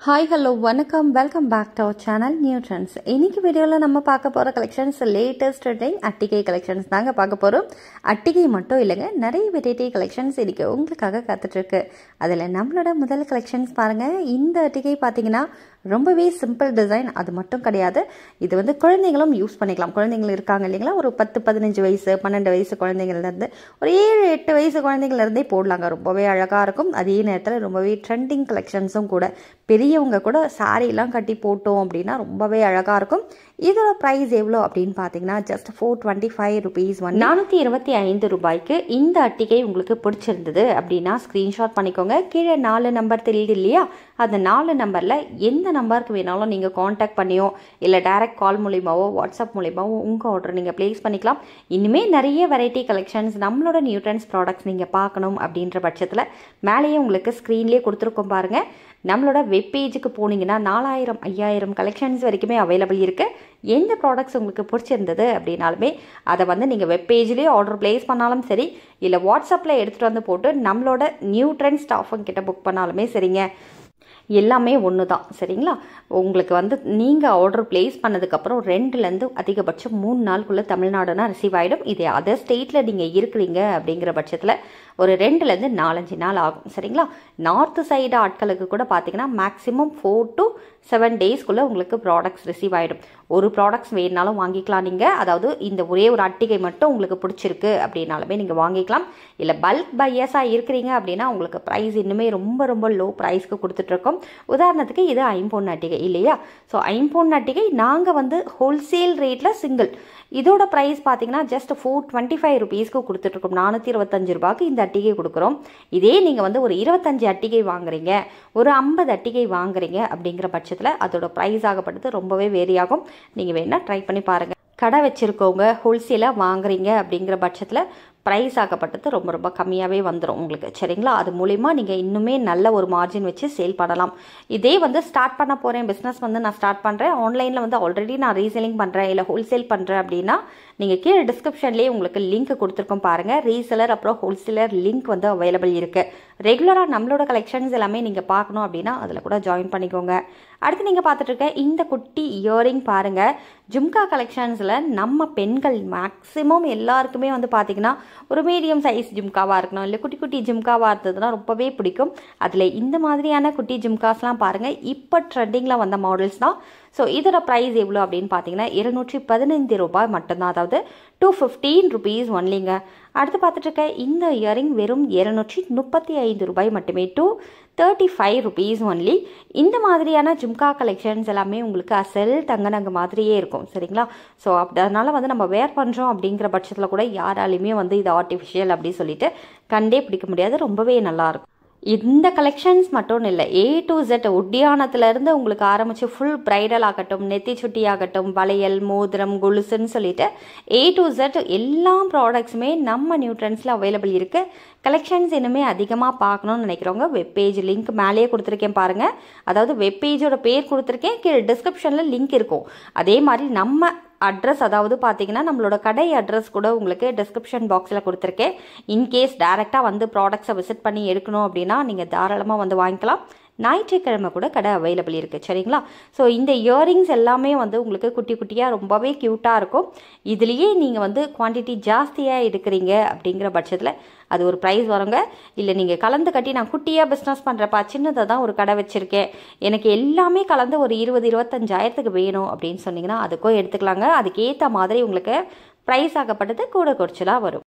Hi, hello, வணக்கம், welcome back to our channel New Trends. இன்னைக்கு வீடியோல நம்ம பார்க்க போற கலெக்ஷன்ஸ் லேட்டஸ்ட் ட்ரெண்டிங் அட்டிகை கலெக்ஷன்ஸ் தாங்க பார்க்க போறோம். அட்டிகை மட்டும் இல்லங்க, நிறைய வெரைட்டி கலெக்ஷன்ஸ் இன்னைக்கு உங்களுக்காக காத்துட்டு இருக்கு. அதுல நம்மளோட முதல் கலெக்ஷன்ஸ் பாருங்க. இந்த அட்டிகை பாத்தீங்கன்னா ரொம்பவே சிம்பிள் டிசைன், அது மட்டும் கிடையாது. இது வந்து குழந்தைகளும் யூஸ் பண்ணிக்கலாம். குழந்தைகள் இருக்காங்க இல்லைங்களா, ஒரு 10-15 வயசு 12 வயசு குழந்தைங்கள்ல இருந்து ஒரு 7-8 வயசு குழந்தைங்கள்ல இருந்தே போடலாங்க. ரொம்பவே அழகா இருக்கும். அதே நேரத்தில் ரொம்பவே ட்ரெண்டிங் கலெக்ஷன்ஸும் கூட. பெரியவங்க கூட சாரீலாம் கட்டி போட்டோம் அப்படின்னா ரொம்பவே அழகா இருக்கும். இதோட ப்ரைஸ் எவ்வளோ அப்படின்னு பார்த்தீங்கன்னா ஜஸ்ட் 425 rupees. 425 ரூபாய்க்கு இந்த அட்டிகை உங்களுக்கு பிடிச்சிருந்தது அப்படின்னா ஸ்க்ரீன்ஷாட் பண்ணிக்கோங்க. கீழே 4 நம்பர் தெரியுது இல்லையா, அந்த 4 நம்பரில் எந்த நம்பருக்கு வேணாலும் நீங்கள் காண்டாக்ட் பண்ணியோ இல்லை டைரக்ட் கால் மூலியமாவோ வாட்ஸ்அப் மூலியமாவோ உங்கள் ஆர்டர் நீங்கள் ப்ளேஸ் பண்ணிக்கலாம். இனிமேல் நிறைய வெரைட்டி கலெக்ஷன்ஸ் நம்மளோட நியூ ட்ரெண்ட்ஸ் ப்ராடக்ட்ஸ் நீங்கள் பார்க்கணும் அப்படின்ற பட்சத்தில் மேலேயே உங்களுக்கு ஸ்க்ரீன்லேயே கொடுத்துருக்கோம் பாருங்கள். நம்மளோட வெப்பேஜுக்கு போனீங்கன்னா 4000-5000 கலெக்ஷன்ஸ் வரைக்குமே அவைலபிள் இருக்குது. எந்த ப்ராடக்ட்ஸ் உங்களுக்கு பிடிச்சிருந்தது அப்படின்னாலுமே அதை வந்து நீங்கள் வெப்பேஜ்லேயே ஆர்டர் ப்ளேஸ் பண்ணாலும் சரி, இல்லை வாட்ஸ்அப்பில் எடுத்துகிட்டு வந்து போட்டு நம்மளோட நியூ ட்ரெண்ட் ஸ்டாஃபுங்க கிட்ட புக் பண்ணாலுமே சரிங்க. எல்லாமே ஒன்று தான், சரிங்களா. உங்களுக்கு வந்து நீங்கள் ஆர்டர் ப்ளேஸ் பண்ணதுக்கப்புறம் 2லேருந்து அதிகபட்சம் 3 நாளுக்குள்ளே தமிழ்நாடுனா ரிசீவ் ஆகிடும். இதே அதர் ஸ்டேட்டில் நீங்கள் இருக்கிறீங்க அப்படிங்கிற பட்சத்தில் ஒரு 2லேருந்து 4-5 நாள் ஆகும், சரிங்களா. நார்த்து சைடு ஆட்களுக்கு கூட பார்த்தீங்கன்னா மேக்ஸிமம் 4 to 7 டேஸ்க்குள்ளே உங்களுக்கு ப்ராடக்ட்ஸ் ரிசீவ் ஆகிடும். ஒரு ப்ராடக்ட்ஸ் வேணுனாலும் வாங்கிக்கலாம் நீங்கள். அதாவது இந்த ஒரே ஒரு அட்டிகை மட்டும் உங்களுக்கு பிடிச்சிருக்கு அப்படின்னாலுமே நீங்கள் வாங்கிக்கலாம். இல்லை பல்க் பையர்ஸாக இருக்கிறீங்க அப்படின்னா உங்களுக்கு ப்ரைஸ் இன்னுமே ரொம்ப ரொம்ப லோ ப்ரைஸ்க்கு கொடுத்துட்ருக்கோம். உதாரணத்துக்கு இது 5 பவுன் அட்டிகை இல்லையா. ஸோ 5 பவுன் அட்டிகை நாங்கள் வந்து ஹோல்சேல் ரேட்டில் சிங்கிள் இதோட ப்ரைஸ் பார்த்தீங்கன்னா ஜஸ்ட் 425 rupeesக்கு கொடுத்துட்ருக்கோம். 425 ரூபாய்க்கு இந்த அட்டிகை கொடுக்குறோம். இதே நீங்கள் வந்து ஒரு 25 அட்டிகை வாங்குறீங்க, ஒரு 50 அட்டிகை வாங்குறீங்க அப்படிங்கிற பட்சத்தில் அதோட ப்ரைஸ் ஆகப்பட்டது ரொம்பவே வேரி ஆகும். நீங்கள் வேணால் ட்ரை பண்ணி பாருங்கள். கடை வச்சுருக்கவங்க ஹோல்சேலாக வாங்குறீங்க அப்படிங்கிற பட்சத்தில் ப்ரைஸ் ஆகப்பட்டது ரொம்ப ரொம்ப கம்மியாகவே வந்துடும் உங்களுக்கு, சரிங்களா. அது மூலிமா நீங்கள் இன்னுமே நல்ல ஒரு மார்ஜின் வச்சு சேல் பண்ணலாம். இதே வந்து ஸ்டார்ட் பண்ண போகிறேன், பிஸ்னஸ் வந்து நான் ஸ்டார்ட் பண்ணுறேன், ஆன்லைனில் வந்து ஆல்ரெடி நான் ரீசேலிங் பண்ணுறேன் இல்லை ஹோல்சேல் பண்ணுறேன் அப்படின்னா நீங்கள் கீழே டிஸ்கிரிப்ஷன்லேயே உங்களுக்கு லிங்க் கொடுத்துருக்கோம் பாருங்கள். ரீசேலர் அப்புறம் ஹோல்சேலர் லிங்க் வந்து அவைலபிள் இருக்குது. ரெகுலராக நம்மளோட கலெக்ஷன்ஸ் எல்லாமே நீங்கள் பார்க்கணும் அப்படின்னா அதில் கூட ஜாயின் பண்ணிக்கோங்க. அடுத்து நீங்கள் பார்த்துட்டு இருக்க இந்த குட்டி இயரிங் பாருங்கள். ஜும்கா கலெக்ஷன்ஸில் நம்ம பெண்கள் மேக்ஸிமம் எல்லாருக்குமே வந்து பார்த்திங்கன்னா ஒரு மீடியம் சைஸ் ஜும்காவாக இருக்கணும், இல்லை குட்டி குட்டி ஜும்காவாக இருந்ததுன்னா ரொம்பவே பிடிக்கும். அதில் இந்த மாதிரியான குட்டி ஜும்காஸ்லாம் பாருங்கள், இப்போ ட்ரெண்டிங்கில் வந்த மாடல்ஸ் தான். ஸோ இதோட ப்ரைஸ் எவ்வளோ அப்படின்னு பார்த்தீங்கன்னா 215 ரூபாய் மட்டும்தான், அதாவது 215 rupees ஒன்லிங்க. அடுத்து பார்த்துட்டு இருக்க இந்த இயரிங் வெறும் 235 ரூபாய் மட்டுமே, 235 rupees ஒன்லி. இந்த மாதிரியான ஜும்கா கலெக்ஷன்ஸ் எல்லாமே உங்களுக்கு அசல் தங்க மாதிரியே இருக்கும், சரிங்களா. ஸோ அதனால் வந்து நம்ம வேர் பண்ணுறோம் அப்படிங்கிற பட்சத்தில் கூட யாராலையுமே வந்து இது ஆர்டிஃபிஷியல் அப்படின்னு சொல்லிட்டு கண்டே பிடிக்க முடியாது. ரொம்பவே நல்லாயிருக்கும். இந்த கலெக்ஷன்ஸ் மட்டும் இல்லை, A to Z ஒட்டியானத்துலேருந்து உங்களுக்கு ஆரம்பித்து ஃபுல் ப்ரைடல் ஆகட்டும், நெத்தி சுட்டி ஆகட்டும், வளையல், மோதிரம், கொலுசுன்னு சொல்லிட்டு A to Z எல்லா ப்ராடக்ட்ஸுமே நம்ம நியூ ட்ரெண்ட்ஸில் அவைலபிள் இருக்குது. கலெக்ஷன்ஸ் இன்னுமே அதிகமாக பார்க்கணும்னு நினைக்கிறவங்க வெப்பேஜ் லிங்க் மேலேயே கொடுத்துருக்கேன் பாருங்கள். அதாவது வெப்பேஜோட பேர் கொடுத்துருக்கேன், கீழே டிஸ்கிரிப்ஷனில் லிங்க் இருக்கும். அதே மாதிரி நம்ம அட்ரஸ், அதாவது பார்த்தீங்கன்னா நம்மளோட கடை அட்ரஸ் கூட உங்களுக்கு டிஸ்கிரிப்ஷன் பாக்ஸில் கொடுத்துருக்கேன். இன்கேஸ் டைரெக்டாக வந்து ப்ராடக்ட்ஸை விசிட் பண்ணி எடுக்கணும் அப்படின்னா நீங்கள் தாராளமாக வந்து வாங்கிக்கலாம். ஞாயிற்றுக்கிழமை கூட கடை அவைலபிள் இருக்குது, சரிங்களா. ஸோ இந்த இயரிங்ஸ் எல்லாமே வந்து உங்களுக்கு குட்டி குட்டியாக ரொம்பவே க்யூட்டாக இருக்கும். இதுலேயே நீங்கள் வந்து குவான்டிட்டி ஜாஸ்தியாக எடுக்கிறீங்க அப்படிங்கிற பட்சத்தில் அது ஒரு ப்ரைஸ் வருங்க. இல்லை நீங்கள் கலந்து கட்டி நான் குட்டியாக பிஸ்னஸ் பண்ணுறப்பா, சின்னதாக தான் ஒரு கடை வச்சுருக்கேன், எனக்கு எல்லாமே கலந்து ஒரு 20-25 வேணும் அப்படின்னு சொன்னீங்கன்னா அதுக்கும் எடுத்துக்கலாங்க. அதுக்கேற்ற மாதிரி உங்களுக்கு ப்ரைஸ் ஆகப்பட்டது கூட குறைச்சலாக வரும்.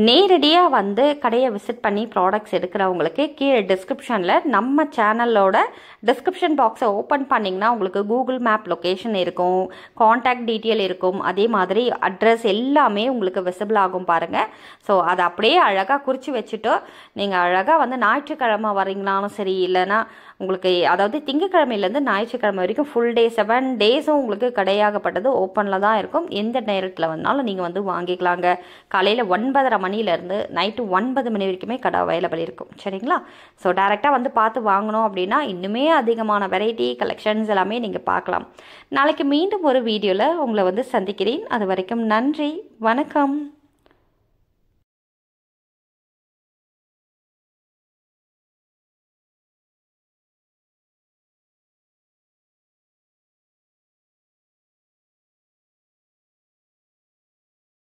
நேரடியாக வந்து கடையை விசிட் பண்ணி ப்ராடக்ட்ஸ் எடுக்கிறவங்களுக்கு கீழே டிஸ்கிரிப்ஷனில் நம்ம சேனலோட டிஸ்கிரிப்ஷன் பாக்ஸை ஓப்பன் பண்ணிங்கன்னா உங்களுக்கு கூகுள் மேப் லொக்கேஷன் இருக்கும், காண்டாக்ட் டீட்டெயில் இருக்கும், அதே மாதிரி அட்ரஸ் எல்லாமே உங்களுக்கு விசிபிள் ஆகும் பாருங்கள். ஸோ அதை அப்படியே அழகாக குறித்து வச்சுட்டு நீங்கள் அழகாக வந்து ஞாயிற்றுக்கிழமை வரீங்கனாலும் சரி, இல்லைன்னா உங்களுக்கு அதாவது திங்கக்கிழமையிலேருந்து ஞாயிற்றுக்கிழமை வரைக்கும் ஃபுல் டே 7 டேஸும் உங்களுக்கு கடையாகப்பட்டது ஓப்பனில் தான் இருக்கும். எந்த நேரத்தில் வந்தாலும் நீங்கள் வந்து வாங்கிக்கலாங்க. காலையில் 9:30 மணிலேருந்து நைட்டு 9 மணி வரைக்குமே கடை அவைலபிள் இருக்கும், சரிங்களா. ஸோ டேரெக்டாக வந்து பார்த்து வாங்கணும் அப்படின்னா இன்னுமே அதிகமான வெரைட்டி கலெக்ஷன்ஸ் எல்லாமே நீங்கள் பார்க்கலாம். நாளைக்கு மீண்டும் ஒரு வீடியோவில் உங்களை வந்து சந்திக்கிறேன். அது வரைக்கும் நன்றி, வணக்கம்.